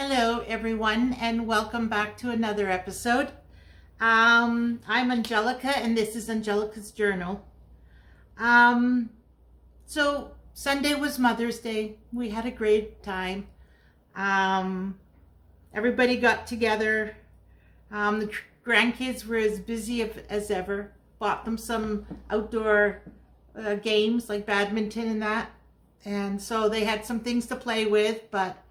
Hello everyone and welcome back to another episode. I'm Angelika and this is Angelika's Journal. So Sunday was Mother's Day. We had a great time. Everybody got together. The grandkids were as busy as ever. Bought them some outdoor games like badminton and that. And so they had some things to play with, but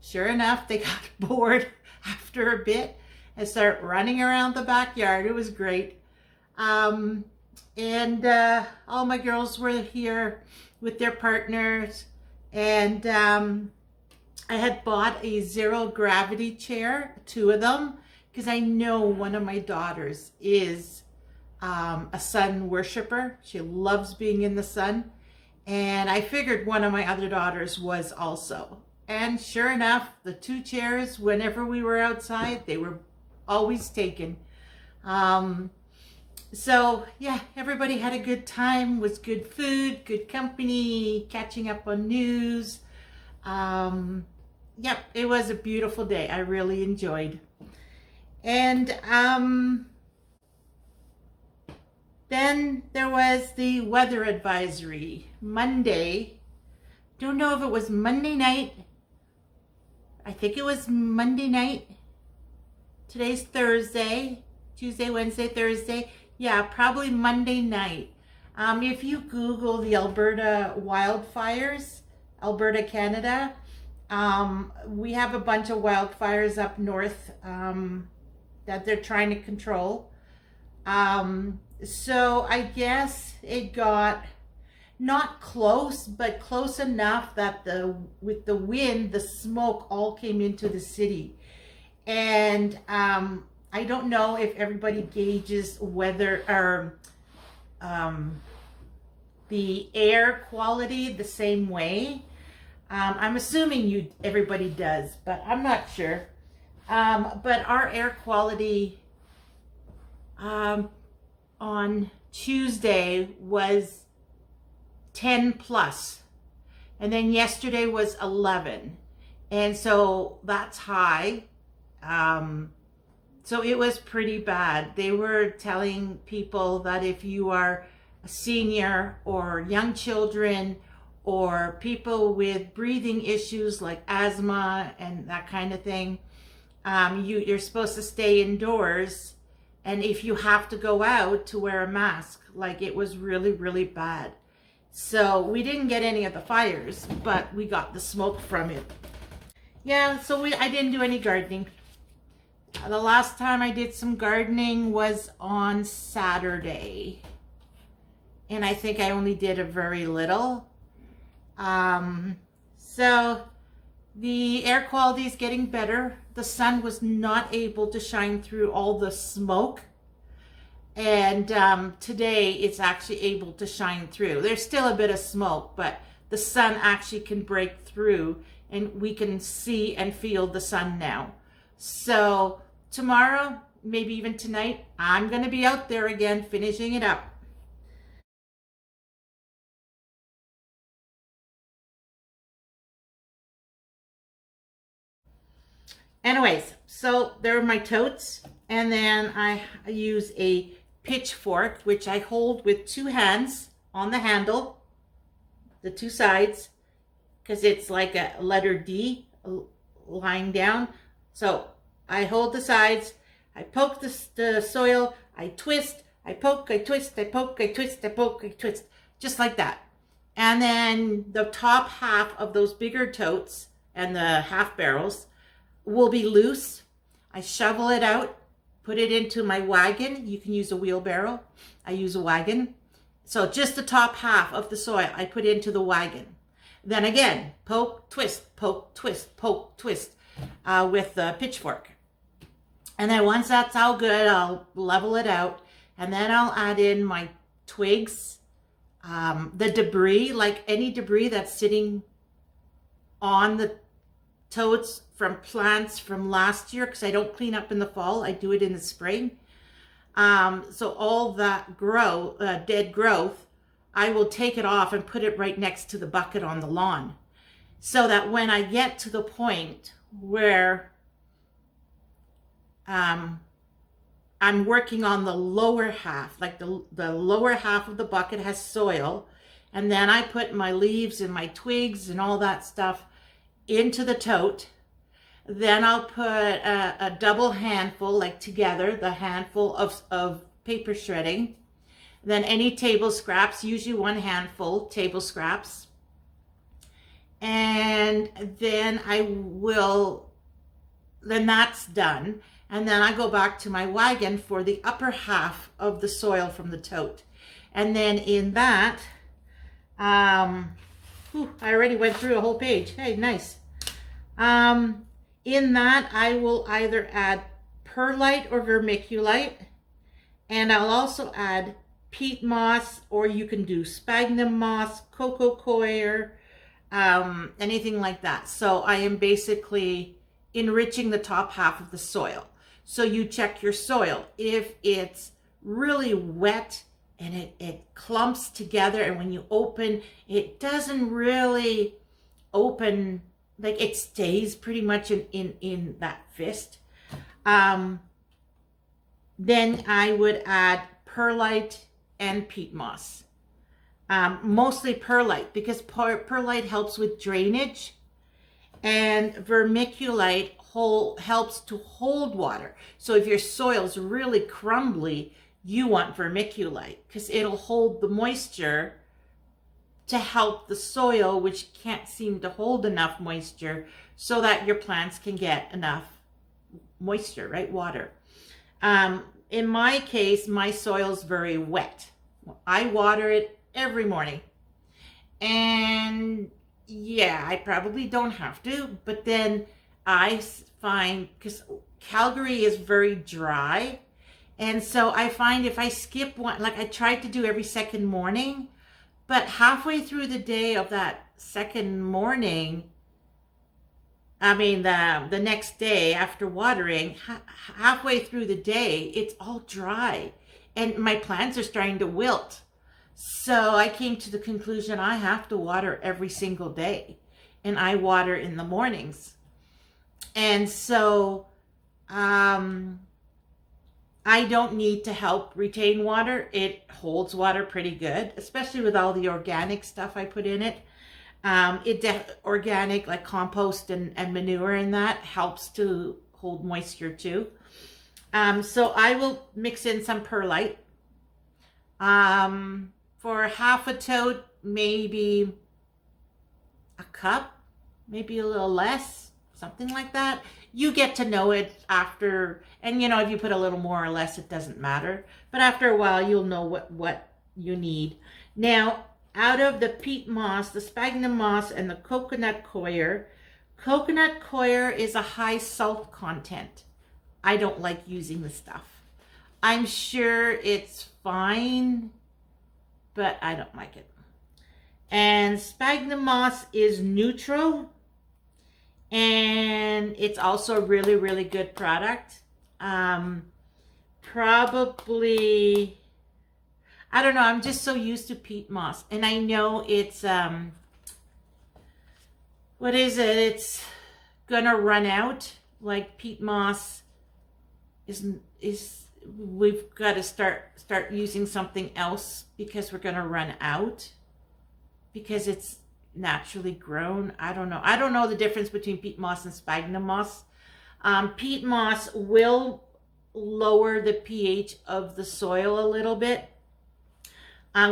sure enough, they got bored after a bit and started running around the backyard. It was great. And all my girls were here with their partners. And I had bought a zero gravity chair, 2 of them, because I know one of my daughters is a sun worshiper. She loves being in the sun. And I figured one of my other daughters was also. And sure enough, the 2 chairs, whenever we were outside, they were always taken. So yeah, everybody had a good time. It was good food, good company, catching up on news. Yep, it was a beautiful day. I really enjoyed. And then there was the weather advisory Monday. Don't know if it was Monday night. I think it was Monday night. Today's Thursday, Tuesday, Wednesday, Thursday. Yeah, probably Monday night. If you Google the Alberta wildfires, Alberta, Canada, we have a bunch of wildfires up north that they're trying to control. So I guess it got not close, but close enough that with the wind, the smoke all came into the city. And I don't know if everybody gauges weather or the air quality the same way. I'm assuming everybody does, but I'm not sure. But our air quality on Tuesday was 10 plus, and then yesterday was 11, and so that's high. So it was pretty bad. They were telling people that if you are a senior or young children or people with breathing issues like asthma and that kind of thing, you're supposed to stay indoors. And if you have to go out, to wear a mask. Like, it was really, really bad. So we didn't get any of the fires, but we got the smoke from it. Yeah, so I didn't do any gardening. The last time I did some gardening was on Saturday. And I think I only did a very little. So the air quality is getting better. The sun was not able to shine through all the smoke. And today it's actually able to shine through. There's still a bit of smoke, but the sun actually can break through and we can see and feel the sun now. So tomorrow, maybe even tonight, I'm going to be out there again finishing it up. Anyways, so there are my totes, and then I use a pitchfork, which I hold with 2 hands on the handle, the 2 sides, because it's like a letter D lying down. So I hold the sides, I poke the soil, I twist, I poke, I twist, I poke, I twist, I poke, I twist, just like that. And then the top half of those bigger totes and the half barrels will be loose. I shovel it out, put it into my wagon. You can use a wheelbarrow. I use a wagon. So just the top half of the soil I put into the wagon. Then again, poke, twist, poke, twist, poke, twist with the pitchfork. And then once that's all good, I'll level it out. And then I'll add in my twigs, the debris, like any debris that's sitting on the totes from plants from last year, because I don't clean up in the fall. I do it in the spring. So all that dead growth, I will take it off and put it right next to the bucket on the lawn. So that when I get to the point where I'm working on the lower half, like the lower half of the bucket has soil, and then I put my leaves and my twigs and all that stuff into the tote. Then I'll put a double handful, like together, the handful of paper shredding. Then any table scraps, usually one handful table scraps. And then then that's done. And then I go back to my wagon for the upper half of the soil from the tote. And then in that, I already went through a whole page. Hey, nice. In that, I will either add perlite or vermiculite, and I'll also add peat moss, or you can do sphagnum moss, cocoa coir, anything like that. So I am basically enriching the top half of the soil. So you check your soil. If it's really wet and it clumps together, and when you open, it doesn't really open, like it stays pretty much in that fist, then I would add perlite and peat moss. Mostly perlite, because perlite helps with drainage, and vermiculite helps to hold water. So if your soil's really crumbly, you want vermiculite because it'll hold the moisture to help the soil, which can't seem to hold enough moisture, so that your plants can get enough moisture, right? Water. In my case, my soil's very wet. I water it every morning. And yeah, I probably don't have to, but then I find, because Calgary is very dry, and so I find if I skip one, like I tried to do every second morning, but halfway through the day of that second morning, I mean the next day after watering, halfway through the day, it's all dry and my plants are starting to wilt. So I came to the conclusion I have to water every single day, and I water in the mornings. And so I don't need to help retain water. It holds water pretty good, especially with all the organic stuff I put in it. Organic, like compost and manure, and that helps to hold moisture too. So I will mix in some perlite. For half a tote, maybe a cup, maybe a little less, something like that. You get to know it after, and if you put a little more or less, it doesn't matter. But after a while, you'll know what you need. Now, out of the peat moss, the sphagnum moss, and the coconut coir is a high salt content. I don't like using the stuff. I'm sure it's fine, but I don't like it. And sphagnum moss is neutral, and it's also a really, really good product. Probably, I don't know, I'm just so used to peat moss, and I know it's what is it? It's gonna run out. Like peat moss is we've got to start using something else because we're gonna run out, because it's naturally grown. I don't know the difference between peat moss and sphagnum moss. Peat moss will lower the pH of the soil a little bit,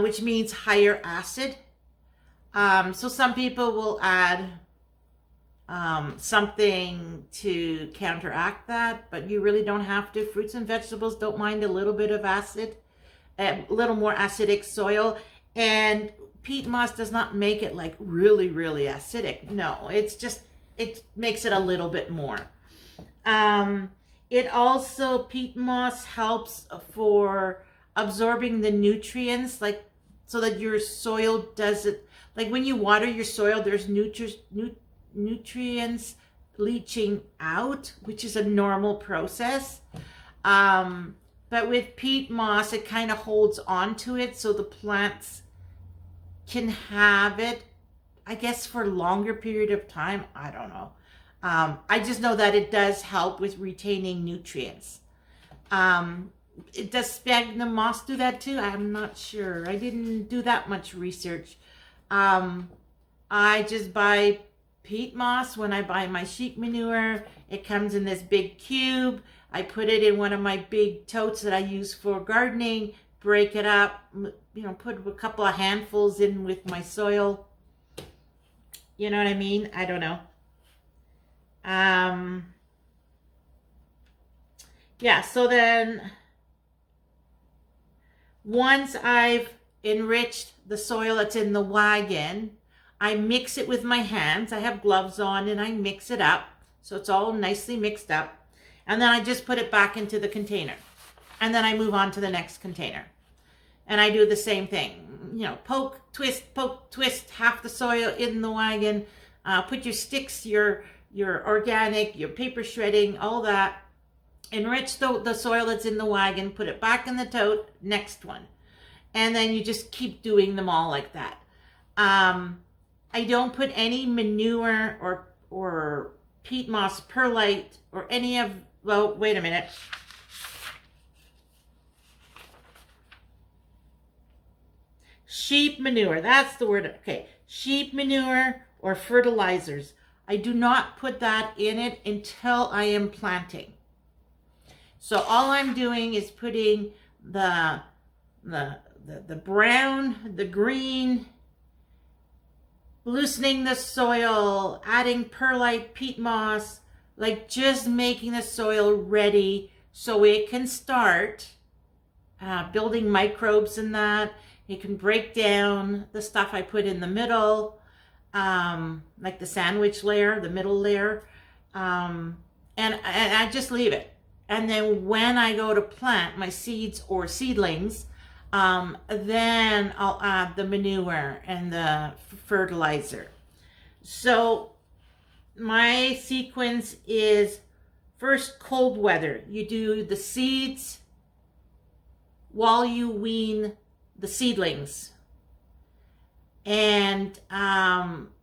which means higher acid. So some people will add something to counteract that, but you really don't have to. Fruits and vegetables don't mind a little bit of acid, a little more acidic soil, and peat moss does not make it like really, really acidic. No, it's just, it makes it a little bit more. It also, peat moss helps for absorbing the nutrients, like so that your soil doesn't, like when you water your soil, there's nutrients leaching out, which is a normal process. But with peat moss, it kind of holds on to it, so the plants can have it, I guess, for a longer period of time. I don't know. I just know that it does help with retaining nutrients. Does sphagnum moss do that too? I'm not sure. I didn't do that much research. I just buy peat moss when I buy my sheep manure. It comes in this big cube. I put it in one of my big totes that I use for gardening, break it up, you know, put a couple of handfuls in with my soil. You know what I mean? I don't know. Yeah, so then once I've enriched the soil that's in the wagon, I mix it with my hands. I have gloves on and I mix it up. So it's all nicely mixed up. And then I just put it back into the container. And then I move on to the next container. And I do the same thing. You know, poke, twist, half the soil in the wagon. Put your sticks, your organic, your paper shredding, all that. Enrich the soil that's in the wagon. Put it back in the tote. Next one. And then you just keep doing them all like that. I don't put any manure or peat moss, perlite, or any of, well, wait a minute. Sheep manure, that's the word. Okay, sheep manure or fertilizers. I do not put that in it until I am planting. So all I'm doing is putting the brown, the green, loosening the soil, adding perlite, peat moss, like just making the soil ready so it can start building microbes in that. It can break down the stuff I put in the middle, like the sandwich layer, the middle layer, and I just leave it. And then when I go to plant my seeds or seedlings, then I'll add the manure and the fertilizer. So my sequence is first cold weather. You do the seeds while you wean the seedlings. And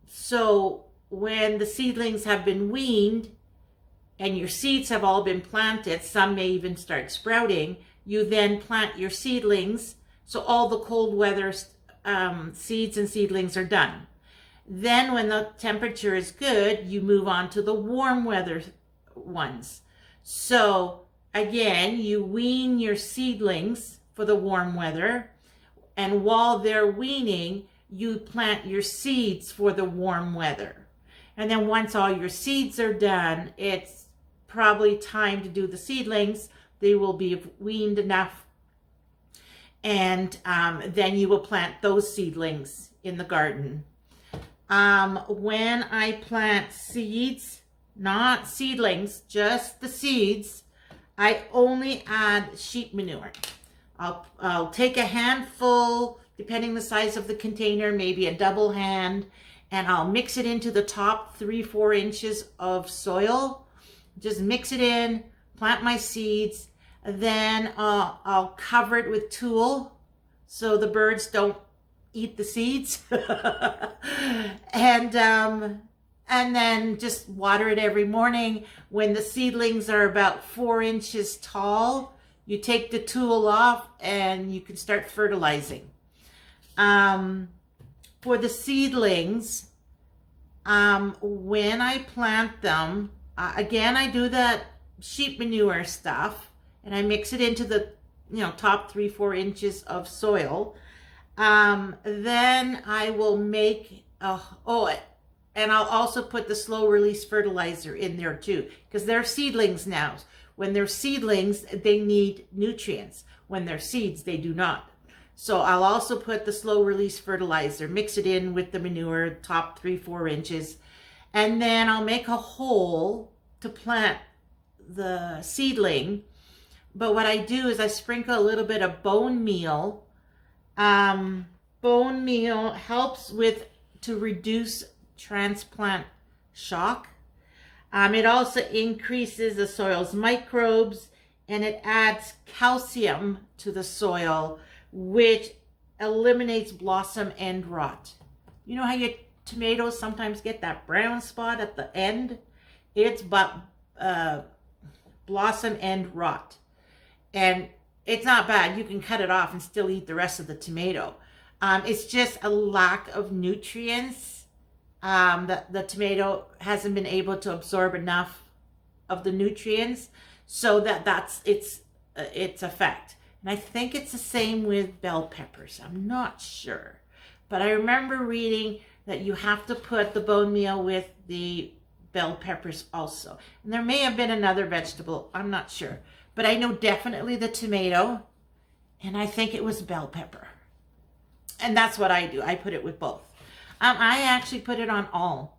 so when the seedlings have been weaned and your seeds have all been planted, some may even start sprouting, you then plant your seedlings. So all the cold weather seeds and seedlings are done. Then when the temperature is good, you move on to the warm weather ones. So again, you wean your seedlings for the warm weather. And while they're weaning, you plant your seeds for the warm weather. And then once all your seeds are done, it's probably time to do the seedlings. They will be weaned enough. And then you will plant those seedlings in the garden. When I plant seeds, not seedlings, just the seeds, I only add sheep manure. I'll take a handful, depending the size of the container, maybe a double hand, and I'll mix it into the top 3-4 inches of soil. Just mix it in, plant my seeds. Then I'll cover it with tulle so the birds don't eat the seeds. and then just water it every morning. When the seedlings are about 4 inches tall, you take the tulle off and you can start fertilizing. For the seedlings, when I plant them, again, I do that sheep manure stuff and I mix it into the top 3-4 inches of soil. Then I will make, and I'll also put the slow release fertilizer in there too, because they're seedlings now. When they're seedlings, they need nutrients. When they're seeds, they do not. So I'll also put the slow release fertilizer, mix it in with the manure, top 3-4 inches. And then I'll make a hole to plant the seedling. But what I do is I sprinkle a little bit of bone meal. Bone meal helps to reduce transplant shock. It also increases the soil's microbes and it adds calcium to the soil, which eliminates blossom end rot. You know how your tomatoes sometimes get that brown spot at the end? It's but blossom end rot. And it's not bad. You can cut it off and still eat the rest of the tomato. It's just a lack of nutrients. The tomato hasn't been able to absorb enough of the nutrients, so that's its effect. And I think it's the same with bell peppers. I'm not sure, but I remember reading that you have to put the bone meal with the bell peppers also. And there may have been another vegetable. I'm not sure, but I know definitely the tomato, and I think it was bell pepper. And that's what I do. I put it with both. I actually put it on all.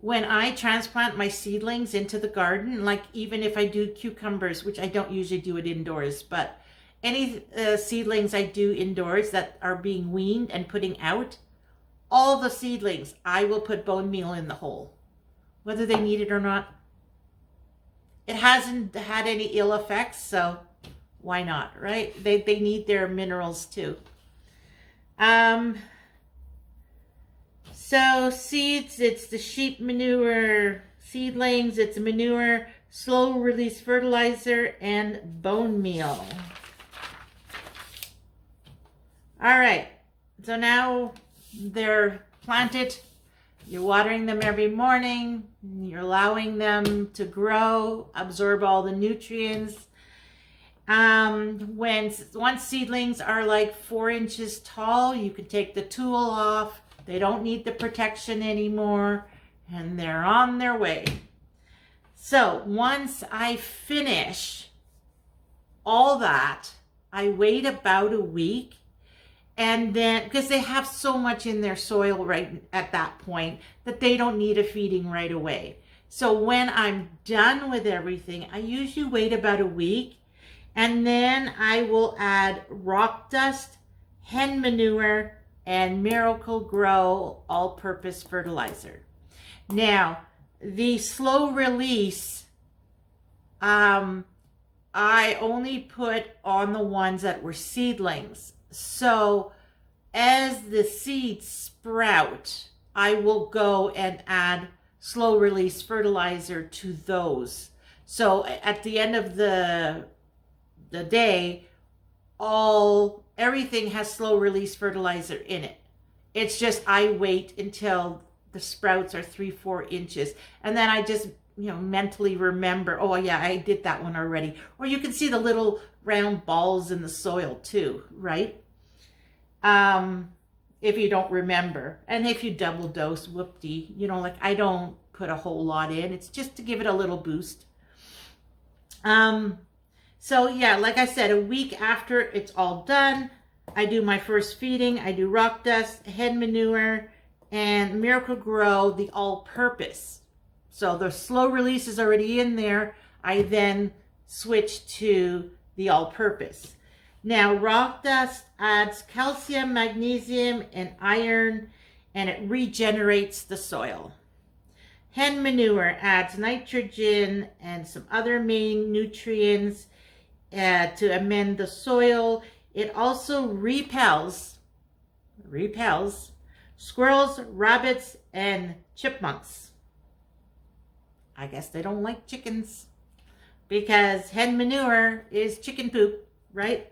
When I transplant my seedlings into the garden, like even if I do cucumbers, which I don't usually do it indoors, but any seedlings I do indoors that are being weaned and putting out, all the seedlings, I will put bone meal in the hole, whether they need it or not. It hasn't had any ill effects, so why not, right? They need their minerals too. So seeds, it's the sheep manure. Seedlings, it's manure, slow release fertilizer, and bone meal. All right, so now they're planted. You're watering them every morning. You're allowing them to grow, absorb all the nutrients. Once seedlings are like 4 inches tall, you can take the tool off. They don't need the protection anymore, and they're on their way. So once I finish all that, I wait about a week, and then, because they have so much in their soil right at that point that they don't need a feeding right away. So when I'm done with everything, I usually wait about a week, and then I will add rock dust, hen manure, and Miracle Grow all-purpose fertilizer. Now, the slow release, I only put on the ones that were seedlings. So as the seeds sprout, I will go and add slow release fertilizer to those. So at the end of the day, everything has slow release fertilizer in it. It's just I wait until the sprouts are 3-4 inches, and then I just mentally remember, oh yeah, I did that one already. Or you can see the little round balls in the soil too, right? If you don't remember, and if you double dose, whoop-dee, like I don't put a whole lot in. It's just to give it a little boost. So yeah, like I said, a week after it's all done, I do my first feeding. I do rock dust, hen manure, and Miracle Grow, the all-purpose. So the slow release is already in there. I then switch to the all-purpose. Now, rock dust adds calcium, magnesium, and iron, and it regenerates the soil. Hen manure adds nitrogen and some other main nutrients to amend the soil. It also repels squirrels, rabbits, and chipmunks. I guess they don't like chickens because hen manure is chicken poop, right?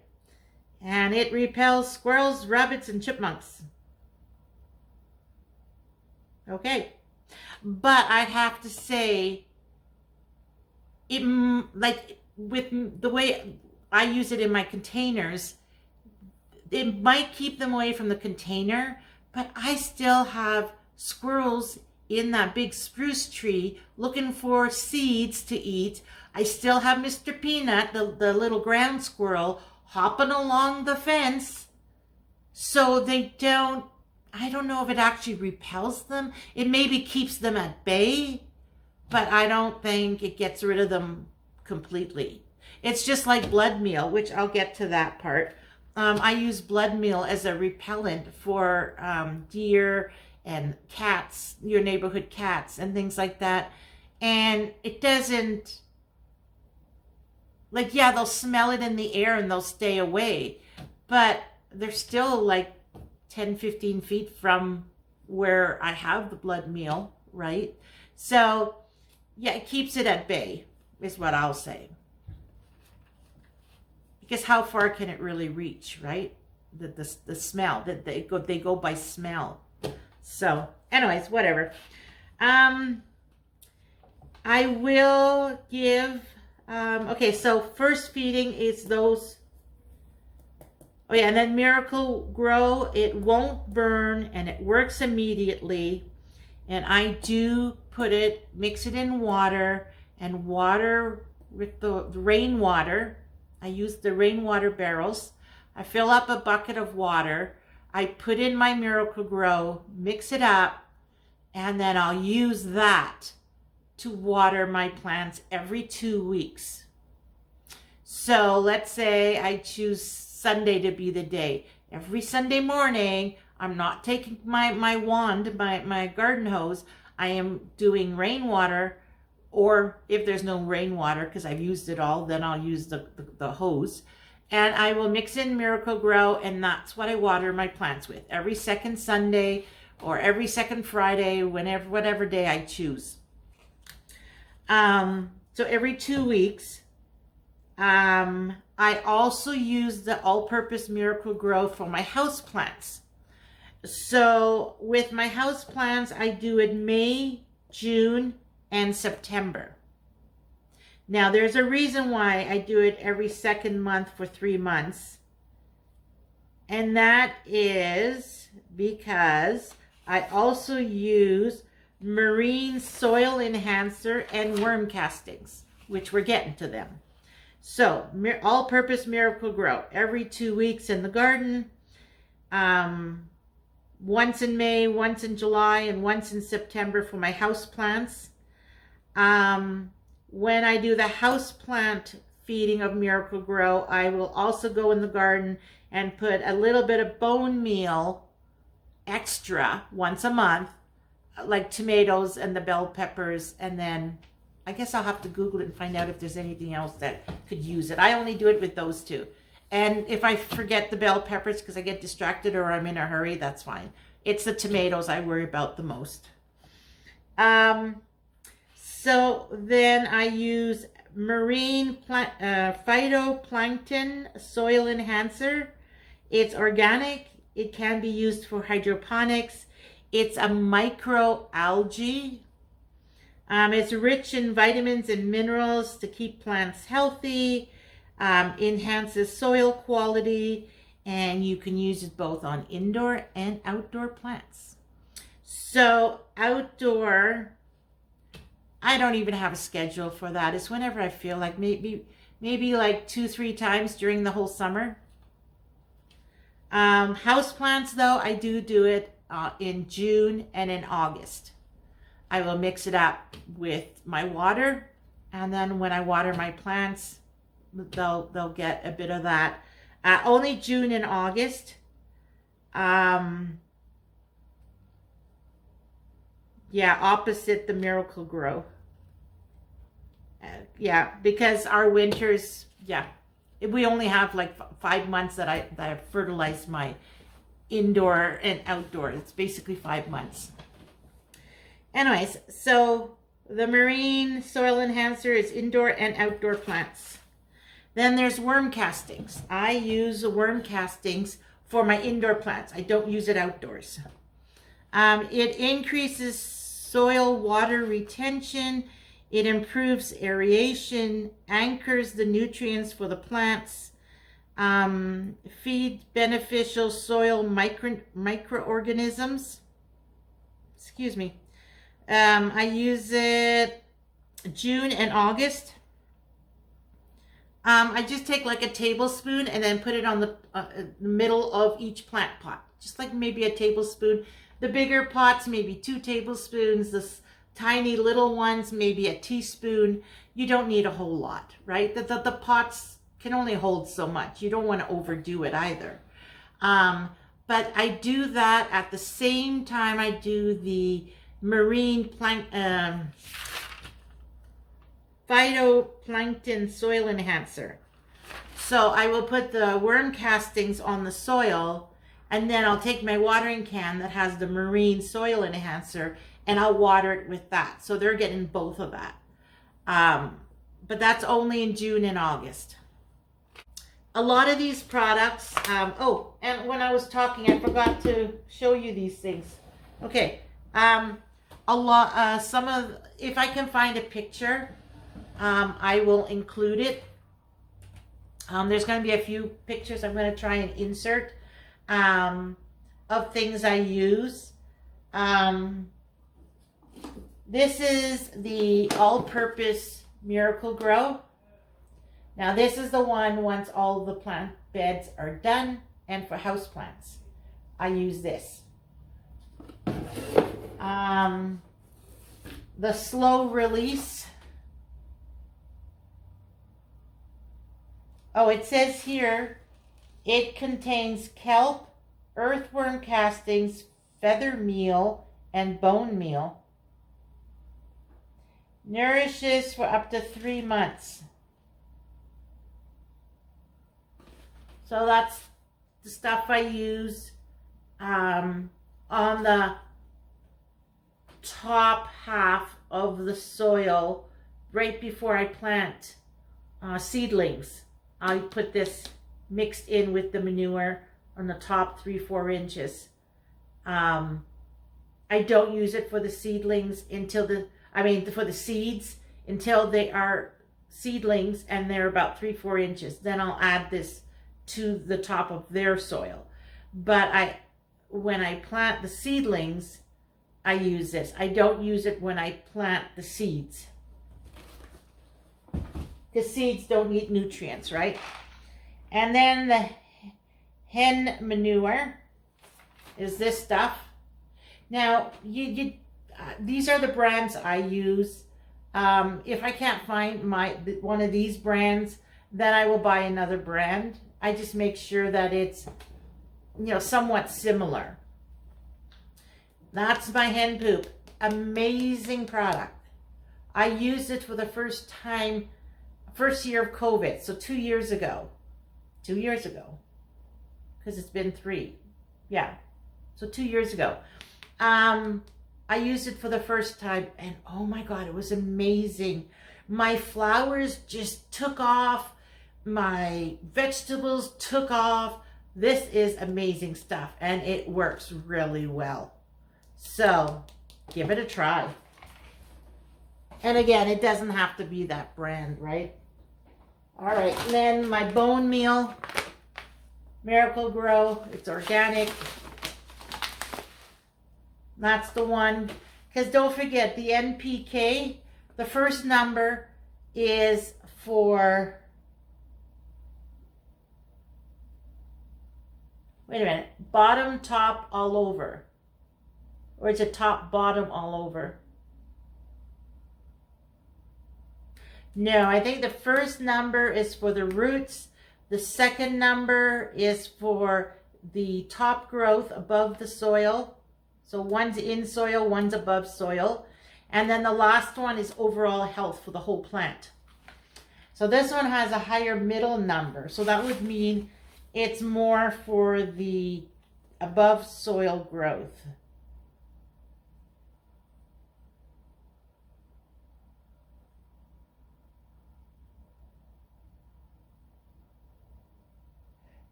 And it repels squirrels, rabbits, and chipmunks. Okay. But I have to say, with the way I use it in my containers, it might keep them away from the container, but I still have squirrels in that big spruce tree looking for seeds to eat. I still have Mr. Peanut, the little ground squirrel, hopping along the fence. So they don't, I don't know if it actually repels them. It maybe keeps them at bay, but I don't think it gets rid of them completely. It's just like blood meal, which I'll get to that part. I use blood meal as a repellent for deer and cats, your neighborhood cats and things like that. And it doesn't, yeah, they'll smell it in the air and they'll stay away, but they're still like 10, 15 feet from where I have the blood meal, right? So yeah, it keeps it at bay, is what I'll say. Because how far can it really reach, right? The smell, that they go by smell. So, anyways, whatever. I will give, okay, so first feeding is those. Oh yeah, and then Miracle Grow, it won't burn and it works immediately. And I do mix it in water, and water with the rainwater. I use the rainwater barrels. I fill up a bucket of water. I put in my Miracle Grow, mix it up, and then I'll use that to water my plants every 2 weeks. So let's say I choose Sunday to be the day. Every Sunday morning, I'm not taking my wand, my garden hose. I am doing rainwater, or if there's no rainwater, because I've used it all, then I'll use the hose. And I will mix in Miracle Grow, and that's what I water my plants with. Every second Sunday or every second Friday, whatever day I choose. So every 2 weeks. I also use the all-purpose Miracle Grow for my house plants. So with my house plants, I do it May, June, and September. Now there's a reason why I do it every second month for 3 months. And that is because I also use marine soil enhancer and worm castings, which we're getting to them. So, all-purpose Miracle Grow every 2 weeks in the garden. Once in May, once in July, and once in September for my house plants. When I do the house plant feeding of Miracle Grow, I will also go in the garden and put a little bit of bone meal extra once a month, like tomatoes and the bell peppers, and then I guess I'll have to Google it and find out if there's anything else that could use it. I only do it with those two. And if I forget the bell peppers because I get distracted or I'm in a hurry, that's fine. It's the tomatoes I worry about the most. So then I use marine phytoplankton soil enhancer. It's organic. It can be used for hydroponics. It's a microalgae. It's rich in vitamins and minerals to keep plants healthy, enhances soil quality, and you can use it both on indoor and outdoor plants. So outdoor, I don't even have a schedule for that. It's whenever I feel like, maybe like 2-3 times during the whole summer. House plants though, I do it in June and in August. I will mix it up with my water, and then when I water my plants, they'll get a bit of that. Only June and August. Yeah, opposite the Miracle Grow. Yeah, because our winters, yeah, we only have like 5 months that I fertilize my indoor and outdoor. It's basically 5 months. Anyways, so the marine soil enhancer is indoor and outdoor plants. Then there's worm castings. I use worm castings for my indoor plants. I don't use it outdoors. It increases soil water retention. It improves aeration, anchors the nutrients for the plants, feed beneficial soil microorganisms. Excuse me. I use it June and August. I just take like a tablespoon and then put it on the middle of each plant pot. Just like maybe a tablespoon. The bigger pots, maybe 2 tablespoons. The tiny little ones, maybe a teaspoon. You don't need a whole lot, right? The pots can only hold so much. You don't want to overdo it either. But I do that at the same time I do the marine phytoplankton soil enhancer. So I will put the worm castings on the soil, and then I'll take my watering can that has the marine soil enhancer and I'll water it with that. So they're getting both of that. But that's only in June and August. A lot of these products, oh, and when I was talking, I forgot to show you these things. Okay, a lot, if I can find a picture, I will include it. There's going to be a few pictures I'm going to try and insert of things I use. This is the all-purpose Miracle Grow. Now this is the one once all the plant beds are done, and for house plants, I use this. The slow release. Oh, it says here, it contains kelp, earthworm castings, feather meal, and bone meal. Nourishes for up to 3 months. So that's the stuff I use on the top half of the soil right before I plant seedlings. I put this mixed in with the manure on the top 3-4 inches. I don't use it for the seedlings for the seeds until they are seedlings and they're about 3-4 inches. Then I'll add this to the top of their soil. But when I plant the seedlings, I use this. I don't use it when I plant the seeds. The seeds don't need nutrients, right? And then the hen manure is this stuff. Now, these are the brands I use. If I can't find one of these brands, then I will buy another brand. I just make sure that it's, somewhat similar. That's my hen poop. Amazing product. I used it for the first year of COVID. So 2 years ago. 2 years ago. Because it's been 3. Yeah. So 2 years ago. I used it for the first time and oh my God, it was amazing. My flowers just took off. My vegetables took off. This is amazing stuff and it works really well. So give it a try. And again, it doesn't have to be that brand, right? All right, then my bone meal, Miracle Grow, it's organic. That's the one. Because don't forget, the NPK, the first number is for, wait a minute, bottom, top, all over. Or is it top, bottom, all over? No, I think the first number is for the roots. The second number is for the top growth above the soil. So one's in soil, one's above soil. And then the last one is overall health for the whole plant. So this one has a higher middle number. So that would mean it's more for the above soil growth.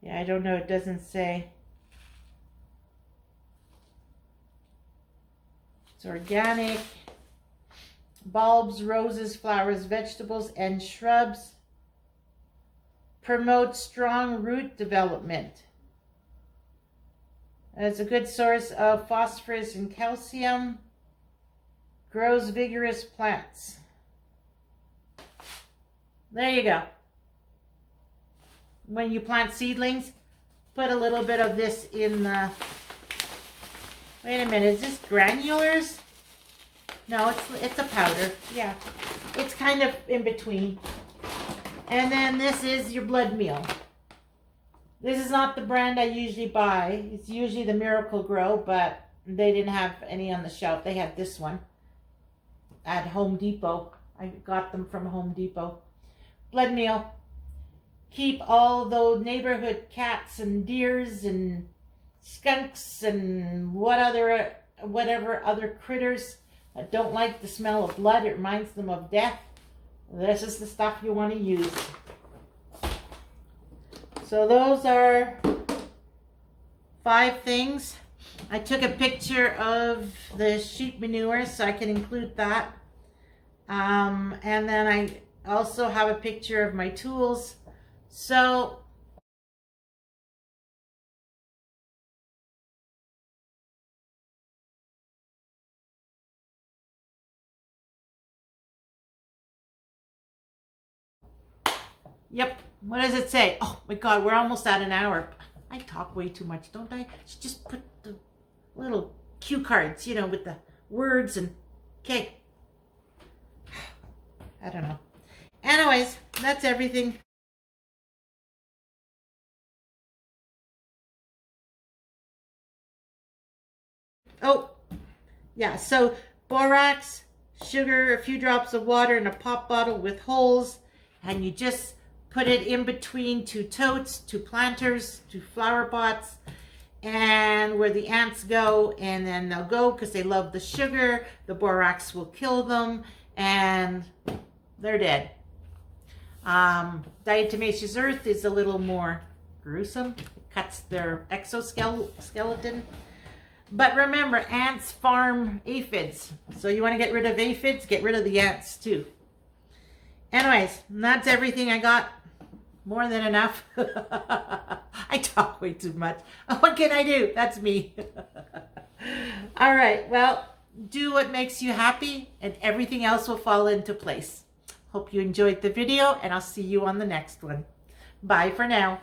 Yeah, I don't know. It doesn't say. It's organic. Bulbs, roses, flowers, vegetables, and shrubs. Promote strong root development. It's a good source of phosphorus and calcium. Grows vigorous plants. There you go. When you plant seedlings, put a little bit of this in the... Wait a minute, is this granulars? No, it's a powder. Yeah, it's kind of in between. And then this is your blood meal. This is not the brand I usually buy. It's usually the Miracle Grow, but they didn't have any on the shelf. They had this one at Home Depot. I got them from Home Depot. Blood meal. Keep all those neighborhood cats and deers and skunks and whatever other critters that don't like the smell of blood. It reminds them of death. This is the stuff you want to use. So those are 5 things. I took a picture of the sheep manure so I can include that. And then I also have a picture of my tools. So yep, what does it say? Oh my God, we're almost at an hour. I talk way too much, don't I? Should just put the little cue cards, you know, with the words and okay. I don't know. Anyways, that's everything. Oh, yeah, so borax, sugar, a few drops of water in a pop bottle with holes, and you just put it in between 2 totes, 2 planters, 2 flower pots, and where the ants go, and then they'll go because they love the sugar. The borax will kill them, and they're dead. Diatemaceous earth is a little more gruesome. It cuts their exoskeleton. But remember, ants farm aphids. So you want to get rid of aphids, get rid of the ants too. Anyways, that's everything I got. More than enough. I talk way too much. What can I do? That's me. All right, well, do what makes you happy and everything else will fall into place. Hope you enjoyed the video and I'll see you on the next one. Bye for now.